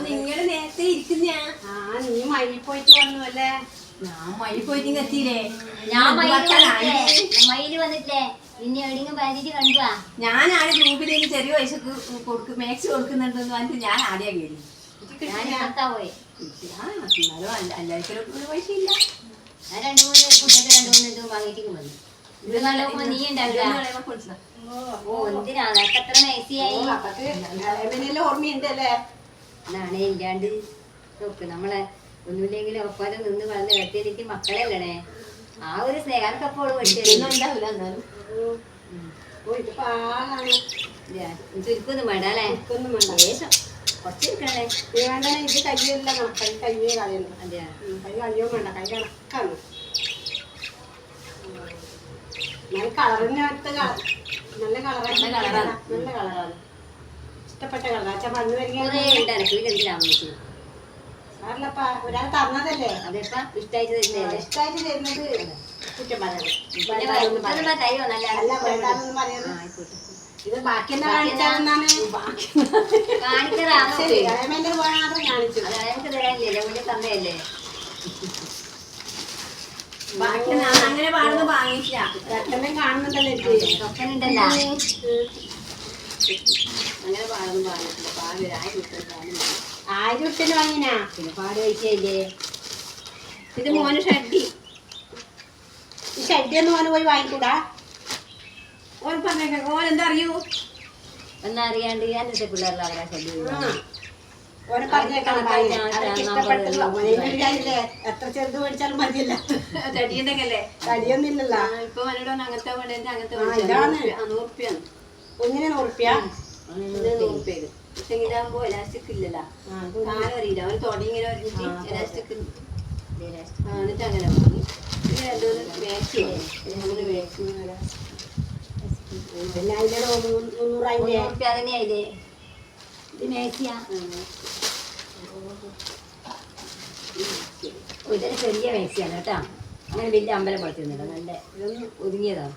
നിങ്ങള് നേരത്തെ ഇരിക്കുന്ന നീ മഴയിൽ പോയിട്ട് വന്നു അല്ലേ? ഞാൻ മഴ പോയിട്ട് എത്തിയില്ലേ? ഞാൻ മയില് വന്നിട്ടില്ലേ? പിന്നെ എവിടെയെങ്കിലും പരിധി കണ്ടുവാ. ഞാൻ ആടെ ഗ്രൂപ്പിലേക്ക് ചെറിയ പൈസക്ക് മാക്സ് കൊടുക്കുന്നുണ്ടെന്ന് പറഞ്ഞിട്ട് ഞാൻ ആദ്യം കയറി. പോയി എല്ലാവർക്കും പൈസ ഇല്ല. ഞാൻ 2-3 കുട്ടിയൊക്കെ 2-3 ഇത് വാങ്ങിയിട്ട് വന്നു. ഇത് നല്ലോണം നീ ഉണ്ടാവില്ല. എന്തിനാ എത്ര മേസിയായി ഓർമ്മയുണ്ടല്ലേ? നാണേ ഇല്ലാണ്ട് നോക്ക് നമ്മളെ ഒന്നുമില്ലെങ്കിലും ഒപ്പം നിന്ന് വളർന്ന് കെട്ടിയിട്ട് മക്കളല്ലേ ആ ഒരു സ്നേഹക്കപ്പോൾ ഉണ്ടാവില്ല. എന്നാലും ചുരുക്കൊന്നും വേണ്ട അല്ലേ? ശേഷം കുറച്ചിരിക്കണേ വേണ്ടേ? ഇത് കയ്യല്ല കയ്യേ കളയുന്നു. അതെയാ കൈ കളിയോ വേണ്ട, കൈ കണക്കാണ്. നല്ല കളറിനകത്ത് നല്ല കളറാണ്. നല്ല കളറാണ്, ഇഷ്ടപ്പെട്ട കളറാ. മണ്ണ് വരിക സാറിലപ്പ ഒരാൾ തന്നതല്ലേ? അതെപ്പാ ഇഷ്ടായിട്ട് തരുന്നതല്ലേ? ഇഷ്ടമായിട്ട് തരുന്നത് കുറ്റം പറയണം. തരുമോ? ഇത് ബാക്കി എന്താ കാണിച്ചാലെന്നാണ് കാണിക്കറാണോ? മാത്രം കാണിച്ചു. അത് അയാൾക്ക് തരാനില്ലല്ലോ, വലിയ തന്നയല്ലേ? ബാക്കി അങ്ങനെ പാടുന്ന വാങ്ങിയില്ല. രണ്ടെണ്ണം കാണുന്നുണ്ടല്ലോ. തൊക്കനുണ്ടല്ലോ അങ്ങനെ പാടുന്ന വാങ്ങിയിട്ടില്ല. പാട് 1000 റുപ്യന് വാങ്ങിനാ. പിന്നെ പാട് പൈസയില്ലേ? ഇത് മോന് ഷഡ്ഡി. ഈ ഷഡ്ഡിയൊന്നും മോന് പോയി വാങ്ങിക്കൂടാ? ഓൻ പറഞ്ഞേക്കാം. ഓൻ എന്താ അറിയൂ എന്നറിയാണ്ട് ഞാനത്തെ പിള്ളേരുടെ അവരെ ഓനെ പറഞ്ഞേക്കണം. എത്ര ചെറുത് മേടിച്ചാലും മതിയല്ല. തടിയുണ്ടെങ്കല്ലേ? തടിയൊന്നും ഇല്ലല്ലോ. ഇപ്പൊ മനോട് അങ്ങനത്തെ വേണ്ട അങ്ങനത്തെ ഇതാണ് 100 റുപ്യാണ്. ഒന്നിന് 100 റുപ്യ. 100 റുപ്യ. പക്ഷെ ഇതാകുമ്പോ എലാസ്റ്റിക് ഇല്ലല്ലോ. കാലം അറിയില്ല. അവര് തുടങ്ങിങ്ങനെ ഒരുമിച്ച് എലാസ്റ്റിക് എന്നിട്ട് അങ്ങനെ വാങ്ങി. പിന്നെ 2-3 മാക്സി പിന്നെ അതിന്റെ 300 തന്നെയായില്ലേ? ഇത് മേസിയാ. ഇതൊരു ചെറിയ മേസിയാണ് കേട്ടോ. അങ്ങനെ വലിയ അമ്പലം വളർത്തുന്നില്ല. നല്ല ഇതൊന്നും ഒതുങ്ങിയതാണ്.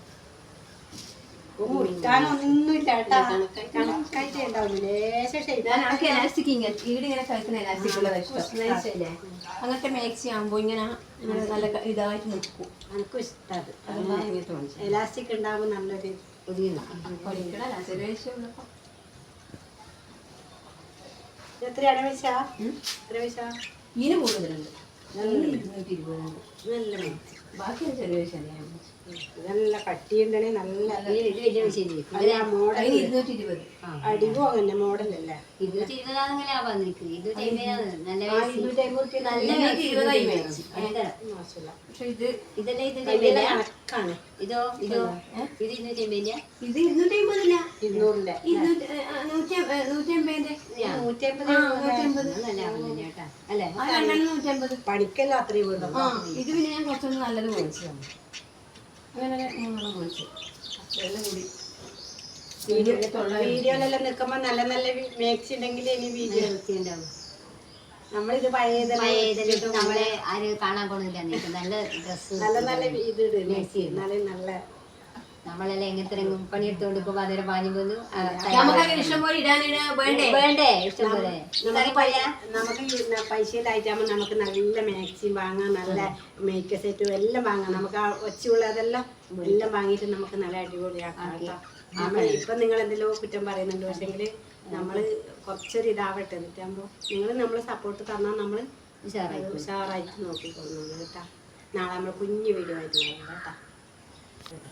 മുറിക്കാനൊന്നുമില്ല കേട്ടാ. കണക്കായിട്ട് ഉണ്ടാവില്ല. എലാസ്റ്റിക് ഇങ്ങനെ കളിക്കുന്ന എലാസ്റ്റിക് ഉള്ളത് ഇഷ്ടം. അങ്ങനത്തെ മാക്സി ആകുമ്പോ ഇങ്ങനെ നല്ല ഇതായിട്ട് നിൽക്കും. എനിക്കും ഇഷ്ടം. എലാസ്റ്റിക് ഉണ്ടാവുമ്പോ നല്ലൊരു എത്രയാണ് പൈസ? ഇതിന് കൂടുതലുണ്ട്. 220 നല്ല ബാക്കി ചെറിയ പൈസ. നല്ല കട്ടിയുണ്ടേ. നല്ല മോഡൽ 220. അടിവും അങ്ങനെ മോഡലല്ലേ? 220 വന്നിരിക്കും. 250 നല്ല 220 പക്ഷെ ഇതല്ലേ ഇതിന്റെ കണക്കാണ്. ഇതോ ഇത് 250 ഇത് 250 200 150 പണിക്കല്ല അത്രയും വീടും. ഇത് പിന്നെ ഞാൻ കുറച്ചൊന്ന് നല്ലത് മേടിച്ചതാണ്. അങ്ങനെ 3 മേടിച്ചു. വീഡിയോയിലെല്ലാം നിൽക്കുമ്പോ നല്ല നല്ല മാക്സി ഉണ്ടെങ്കിൽ ഇനി വീഡിയോ ഉണ്ടാവും. നമ്മളിത് പഴയതെല്ലാം നമ്മളെ ആര് കാണാൻ പോകുന്നില്ല. നല്ല ഡ്രസ് നല്ല നല്ല ഇത് നല്ല നല്ല നമ്മളെല്ലാം എങ്ങനത്തെ പണിയെടുത്തോണ്ട് പോകുമ്പോ അതേരം പാഞ്ഞു പോന്നു. നമുക്കങ്ങനെ ഇഷ്ടം പോലെ വേണ്ടേ? ഇഷ്ടംപോലെ നമുക്ക് പൈസ ഇല്ലായിട്ടാകുമ്പോ നമുക്ക് നല്ല മാക്സിം വാങ്ങാം, നല്ല മേക്കപ്പ് സെറ്റും എല്ലാം വാങ്ങാം. നമുക്ക് ആ ഒച്ചയുള്ളതെല്ലാം എല്ലാം വാങ്ങിയിട്ട് നമുക്ക് നല്ല അടിപൊളിയാക്കാം കേട്ടോ. നമ്മൾ ഇപ്പം നിങ്ങൾ എന്തെല്ലോ കുറ്റം പറയുന്നുണ്ട്. പക്ഷെങ്കിൽ നമ്മൾ കുറച്ചൊരു ഇതാവട്ടെ. എന്നിട്ടാകുമ്പോൾ നിങ്ങൾ നമ്മൾ സപ്പോർട്ട് തന്നാൽ നമ്മൾ ഉഷാറായിട്ട് നോക്കിക്കൊള്ളു കേട്ടോ. നാളെ നമ്മൾ കുഞ്ഞു വീഡിയോ ആയിട്ട് നോക്കാം കേട്ടോ.